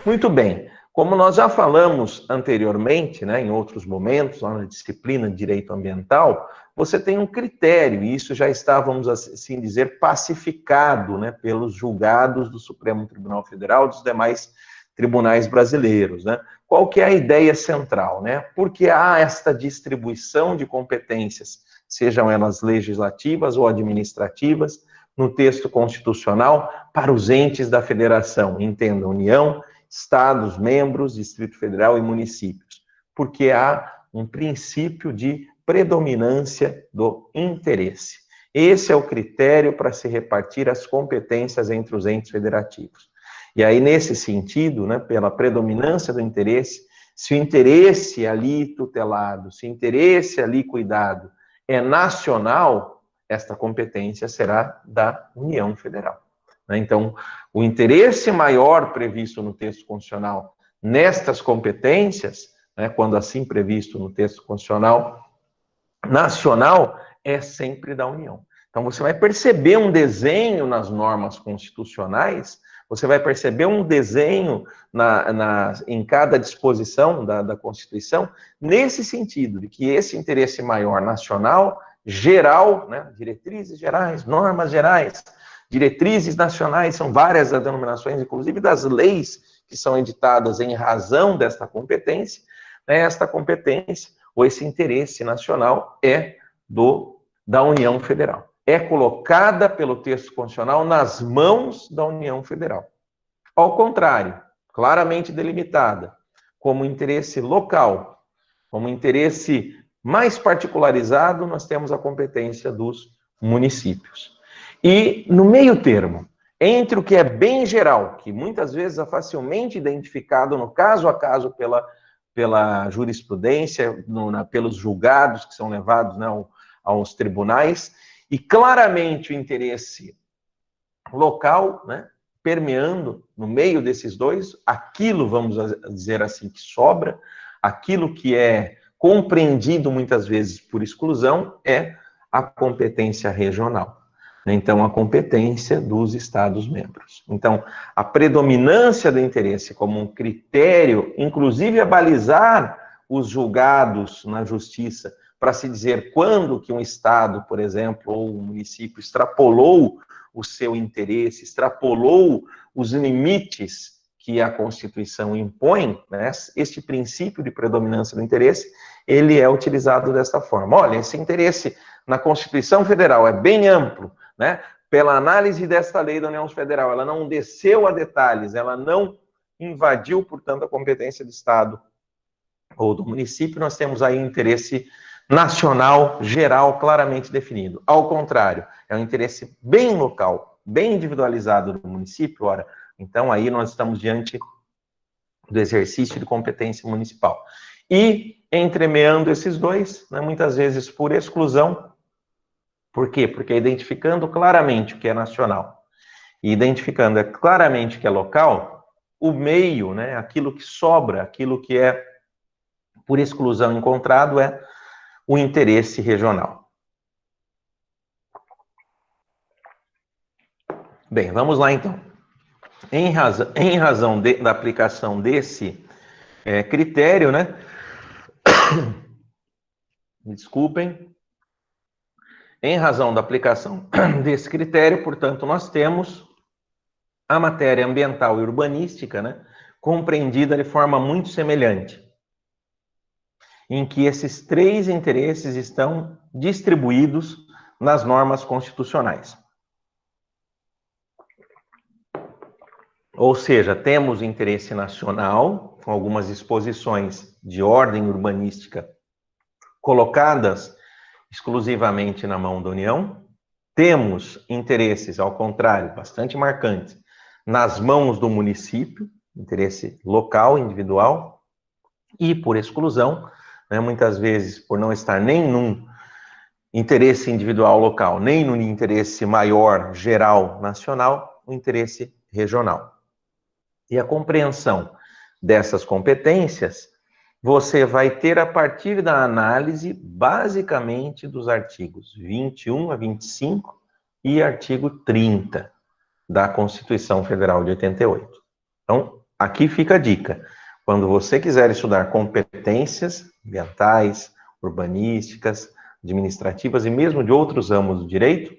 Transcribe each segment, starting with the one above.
Muito bem. Como nós já falamos anteriormente, né, em outros momentos, lá na disciplina de Direito Ambiental, você tem um critério, e isso já está, vamos assim dizer, pacificado, né, pelos julgados do Supremo Tribunal Federal e dos demais tribunais brasileiros, né? Qual que é a ideia central, né? Porque há esta distribuição de competências, sejam elas legislativas ou administrativas, no texto constitucional para os entes da federação, entenda, União, estados, membros, Distrito Federal e municípios, porque há um princípio de predominância do interesse. Esse é o critério para se repartir as competências entre os entes federativos. E aí, nesse sentido, né, pela predominância do interesse, se o interesse ali tutelado, se o interesse ali cuidado é nacional, esta competência será da União Federal. Então, o interesse maior previsto no texto constitucional nestas competências, né, quando assim previsto no texto constitucional nacional, é sempre da União. Então, você vai perceber um desenho nas normas constitucionais, você vai perceber um desenho em cada disposição da Constituição, nesse sentido, de que esse interesse maior nacional, geral, né, diretrizes gerais, normas gerais, diretrizes nacionais, são várias as denominações, inclusive das leis que são editadas em razão desta competência, né, esta competência, ou esse interesse nacional, é da União Federal. É colocada pelo texto constitucional nas mãos da União Federal. Ao contrário, claramente delimitada, como interesse local, como interesse mais particularizado, nós temos a competência dos municípios. E no meio termo, entre o que é bem geral, que muitas vezes é facilmente identificado no caso a caso pela jurisprudência, pelos julgados que são levados, né, aos tribunais, e claramente o interesse local, né, permeando no meio desses dois, aquilo, vamos dizer assim, que sobra, aquilo que é compreendido muitas vezes por exclusão, é a competência regional. Então, a competência dos Estados-membros. Então, a predominância do interesse como um critério, inclusive a balizar os julgados na justiça, para se dizer quando que um Estado, por exemplo, ou um município extrapolou o seu interesse, extrapolou os limites que a Constituição impõe, né? Este princípio de predominância do interesse, ele é utilizado desta forma. Olha, esse interesse na Constituição Federal é bem amplo, né? Pela análise desta lei da União Federal, ela não desceu a detalhes, ela não invadiu, portanto, a competência do Estado ou do município, nós temos aí um interesse nacional, geral, claramente definido. Ao contrário, é um interesse bem local, bem individualizado do município, ora, então aí nós estamos diante do exercício de competência municipal. E, entremeando esses dois, né, muitas vezes por exclusão. Por quê? Porque identificando claramente o que é nacional e identificando claramente o que é local, o meio, né, aquilo que sobra, aquilo que é por exclusão encontrado é o interesse regional. Bem, vamos lá então. Em razão da aplicação desse critério, né? Desculpem. Em razão da aplicação desse critério, portanto, nós temos a matéria ambiental e urbanística, né, compreendida de forma muito semelhante, em que esses três interesses estão distribuídos nas normas constitucionais. Ou seja, temos interesse nacional, com algumas disposições de ordem urbanística colocadas exclusivamente na mão da União. Temos interesses, ao contrário, bastante marcantes, nas mãos do município, interesse local, individual, e por exclusão, né, muitas vezes por não estar nem num interesse individual local, nem no interesse maior, geral, nacional, o interesse regional. E a compreensão dessas competências, você vai ter a partir da análise, basicamente, dos artigos 21 a 25 e artigo 30 da Constituição Federal de 88. Então, aqui fica a dica. Quando você quiser estudar competências ambientais, urbanísticas, administrativas e mesmo de outros ramos do direito,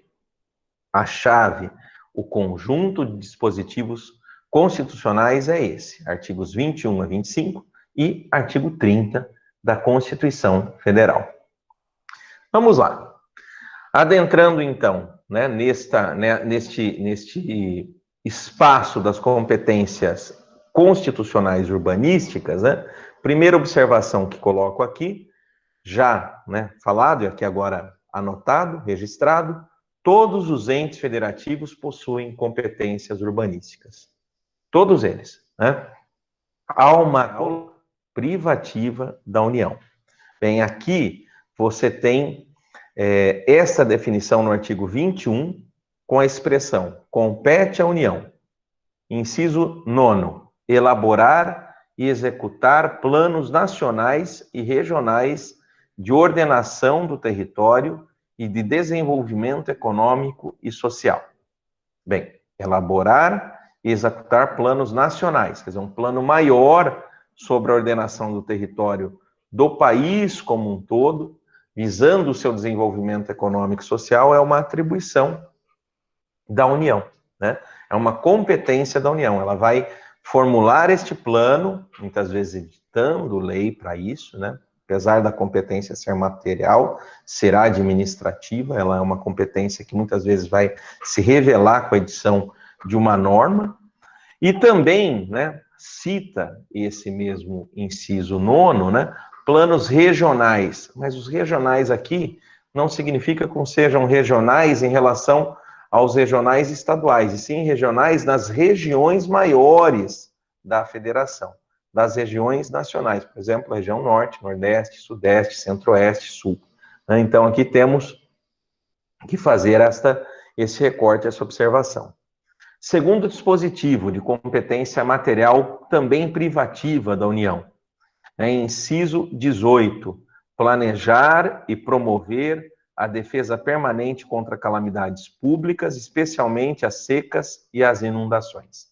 a chave, o conjunto de dispositivos constitucionais é esse, artigos 21 a 25 e artigo 30 da Constituição Federal. Vamos lá. Adentrando, então, né, neste espaço das competências constitucionais urbanísticas, né, primeira observação que coloco aqui, já, né, falado e aqui agora anotado, registrado, todos os entes federativos possuem competências urbanísticas. Todos eles, né? Há uma privativa da União. Bem, aqui você tem essa definição no artigo 21, com a expressão compete à União. Inciso 9, elaborar e executar planos nacionais e regionais de ordenação do território e de desenvolvimento econômico e social. Bem, elaborar e executar planos nacionais, quer dizer, um plano maior sobre a ordenação do território do país como um todo, visando o seu desenvolvimento econômico e social, é uma atribuição da União, né? É uma competência da União. Ela vai formular este plano, muitas vezes editando lei para isso, né? Apesar da competência ser material, será administrativa, ela é uma competência que muitas vezes vai se revelar com a edição de uma norma, e também, né, cita esse mesmo inciso 9, né, planos regionais, mas os regionais aqui não significa que sejam regionais em relação aos regionais estaduais, e sim regionais nas regiões maiores da federação, das regiões nacionais, por exemplo, região norte, nordeste, sudeste, centro-oeste, sul. Então, aqui temos que fazer esse recorte, essa observação. Segundo dispositivo de competência material também privativa da União, inciso 18, planejar e promover a defesa permanente contra calamidades públicas, especialmente as secas e as inundações.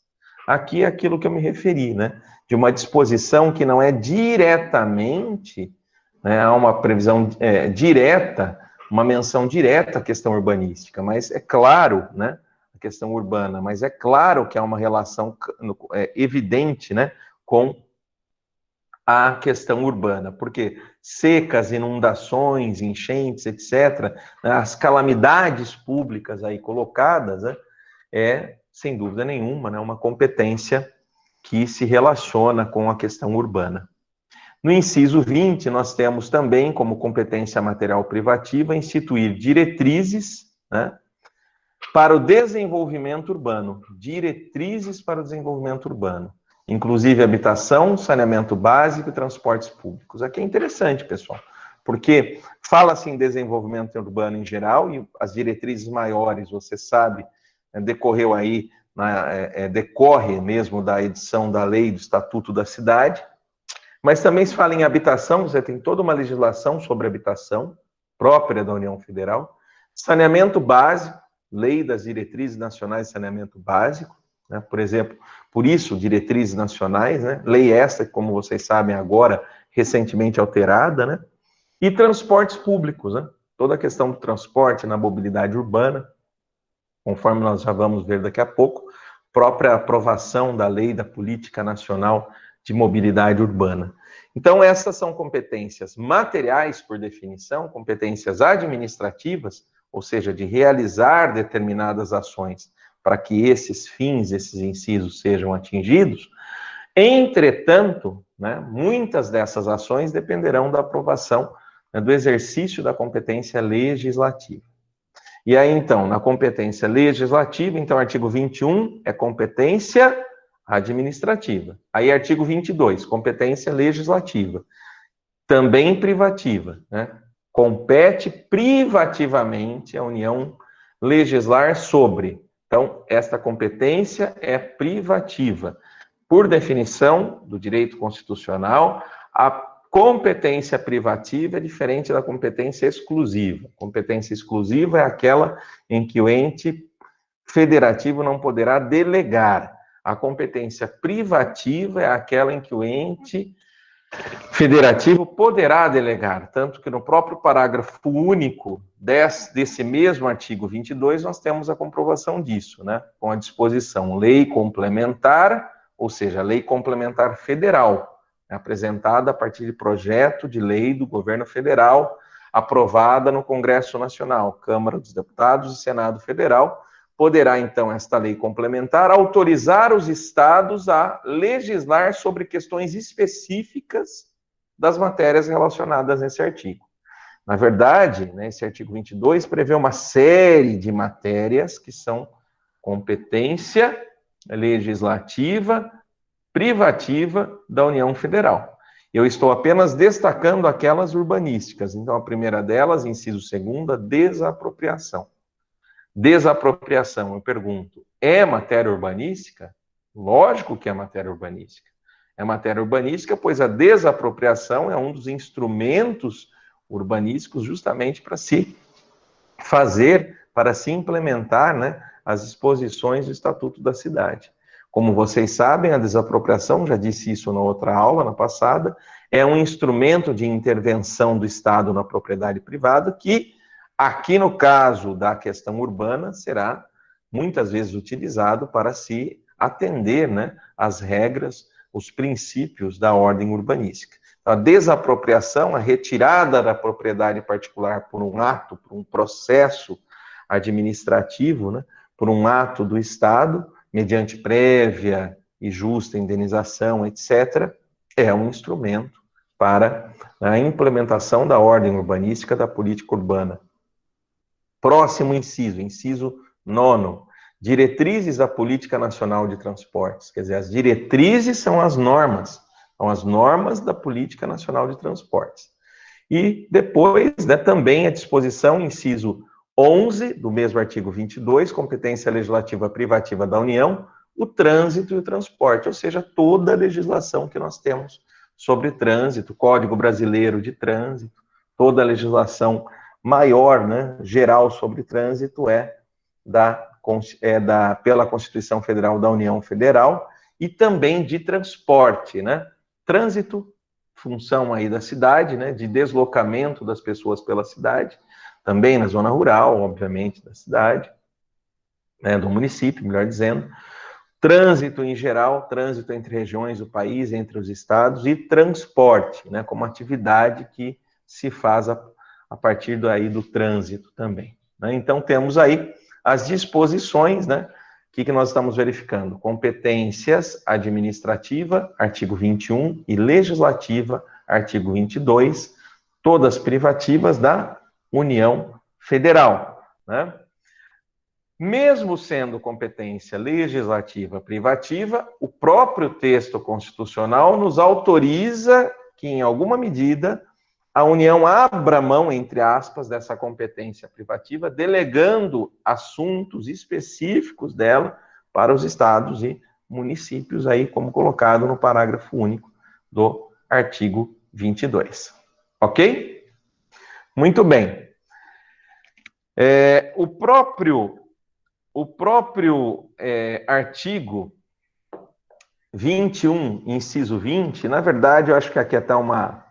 Aqui é aquilo que eu me referi, né? De uma disposição que não é diretamente, né, há uma previsão direta, uma menção direta à questão urbanística, mas é claro, né, a questão urbana, mas é claro que há uma relação evidente, né, com a questão urbana, porque secas, inundações, enchentes, etc., né, as calamidades públicas aí colocadas, né, sem dúvida nenhuma, né, uma competência que se relaciona com a questão urbana. No inciso 20, nós temos também, como competência material privativa, instituir diretrizes, né, para o desenvolvimento urbano. Diretrizes para o desenvolvimento urbano. Inclusive habitação, saneamento básico e transportes públicos. Aqui é interessante, pessoal, porque fala-se em desenvolvimento urbano em geral, e as diretrizes maiores, você sabe, decorreu aí, decorre mesmo da edição da lei do Estatuto da Cidade, mas também se fala em habitação, você tem toda uma legislação sobre habitação, própria da União Federal, saneamento básico, lei das diretrizes nacionais de saneamento básico, né? Por exemplo, por isso, diretrizes nacionais, né? Lei essa, como vocês sabem agora, recentemente alterada, né? E transportes públicos, né? Toda a questão do transporte na mobilidade urbana, conforme nós já vamos ver daqui a pouco, própria aprovação da lei da Política Nacional de Mobilidade Urbana. Então, essas são competências materiais, por definição, competências administrativas, ou seja, de realizar determinadas ações para que esses fins, esses incisos sejam atingidos. Entretanto, né, muitas dessas ações dependerão da aprovação, né, do exercício da competência legislativa. E aí, então, na competência legislativa, então, artigo 21 é competência administrativa. Aí, artigo 22, competência legislativa. Também privativa, né? Compete privativamente à União legislar sobre. Então, esta competência é privativa. Por definição do direito constitucional, a competência privativa é diferente da competência exclusiva. Competência exclusiva é aquela em que o ente federativo não poderá delegar. A competência privativa é aquela em que o ente federativo poderá delegar, tanto que no próprio parágrafo único desse mesmo artigo 22, nós temos a comprovação disso, né? Com a disposição lei complementar, ou seja, lei complementar federal, apresentada a partir de projeto de lei do governo federal, aprovada no Congresso Nacional, Câmara dos Deputados e Senado Federal. Poderá, então, esta lei complementar autorizar os estados a legislar sobre questões específicas das matérias relacionadas nesse artigo. Na verdade, né, esse artigo 22 prevê uma série de matérias que são competência legislativa privativa da União Federal. Eu estou apenas destacando aquelas urbanísticas. Então, a primeira delas, inciso 2º, desapropriação. Desapropriação, eu pergunto, é matéria urbanística? Lógico que é matéria urbanística. É matéria urbanística, pois a desapropriação é um dos instrumentos urbanísticos justamente para se fazer, para se implementar, né, as disposições do Estatuto da Cidade. Como vocês sabem, a desapropriação, já disse isso na outra aula, na passada, é um instrumento de intervenção do Estado na propriedade privada que, aqui no caso da questão urbana, será muitas vezes utilizado para se atender, né, às regras, os princípios da ordem urbanística. A desapropriação, a retirada da propriedade particular por um ato, por um processo administrativo, né, por um ato do Estado, mediante prévia e justa indenização, etc., é um instrumento para a implementação da ordem urbanística da política urbana. Próximo inciso, inciso 9º, diretrizes da Política Nacional de Transportes. Quer dizer, as diretrizes são as normas da Política Nacional de Transportes. E depois, né, também a disposição, inciso 11 do mesmo artigo 22, competência legislativa privativa da União, o trânsito e o transporte, ou seja, toda a legislação que nós temos sobre trânsito, Código Brasileiro de Trânsito, toda a legislação maior, né, geral sobre trânsito pela Constituição Federal da União Federal e também de transporte, né? Trânsito, função aí da cidade, né, de deslocamento das pessoas pela cidade, também na zona rural, obviamente, da cidade, né, do município, melhor dizendo. Trânsito em geral, trânsito entre regiões do país, entre os estados, e transporte, né, como atividade que se faz a partir daí do trânsito também, né? Então, temos aí as disposições, né, que nós estamos verificando? Competências administrativa, artigo 21, e legislativa, artigo 22, todas privativas da União Federal, né? Mesmo sendo competência legislativa privativa, o próprio texto constitucional nos autoriza que, em alguma medida, a União abra mão, entre aspas, dessa competência privativa, delegando assuntos específicos dela para os estados e municípios, aí como colocado no parágrafo único do artigo 22. Ok? Muito bem. O próprio artigo 21, inciso 20, na verdade, eu acho que aqui até uma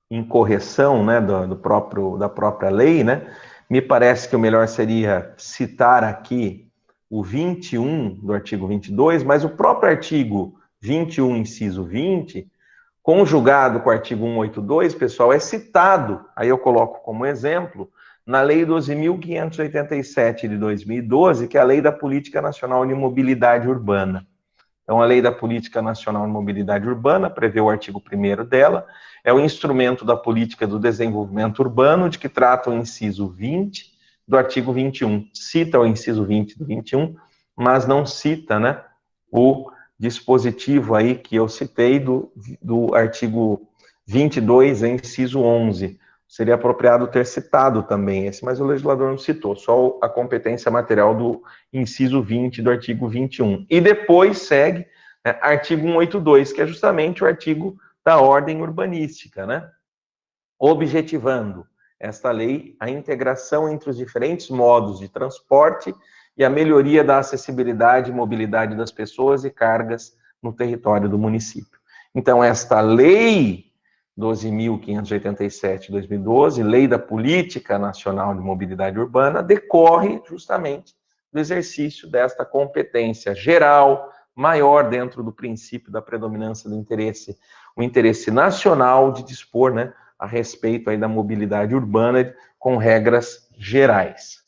incorreção, né, da própria lei, né? Me parece que o melhor seria citar aqui o 21 do artigo 22, mas o próprio artigo 21, inciso 20, conjugado com o artigo 182, pessoal, é citado, aí eu coloco como exemplo, na Lei 12.587 de 2012, que é a Lei da Política Nacional de Mobilidade Urbana. Então, a Lei da Política Nacional de Mobilidade Urbana prevê o artigo 1º dela, é o instrumento da política do desenvolvimento urbano, de que trata o inciso 20 do artigo 21. Cita o inciso 20 do 21, mas não cita, né, o dispositivo aí que eu citei do artigo 22, inciso 11. Seria apropriado ter citado também esse, mas o legislador não citou, só a competência material do inciso 20 do artigo 21. E depois segue, né, artigo 182, que é justamente o artigo da ordem urbanística, né? Objetivando esta lei a integração entre os diferentes modos de transporte e a melhoria da acessibilidade e mobilidade das pessoas e cargas no território do município. Então, esta lei 12.587 de 2012, Lei da Política Nacional de Mobilidade Urbana, decorre justamente do exercício desta competência geral, maior dentro do princípio da predominância do interesse, o interesse nacional de dispor, né, a respeito aí da mobilidade urbana com regras gerais.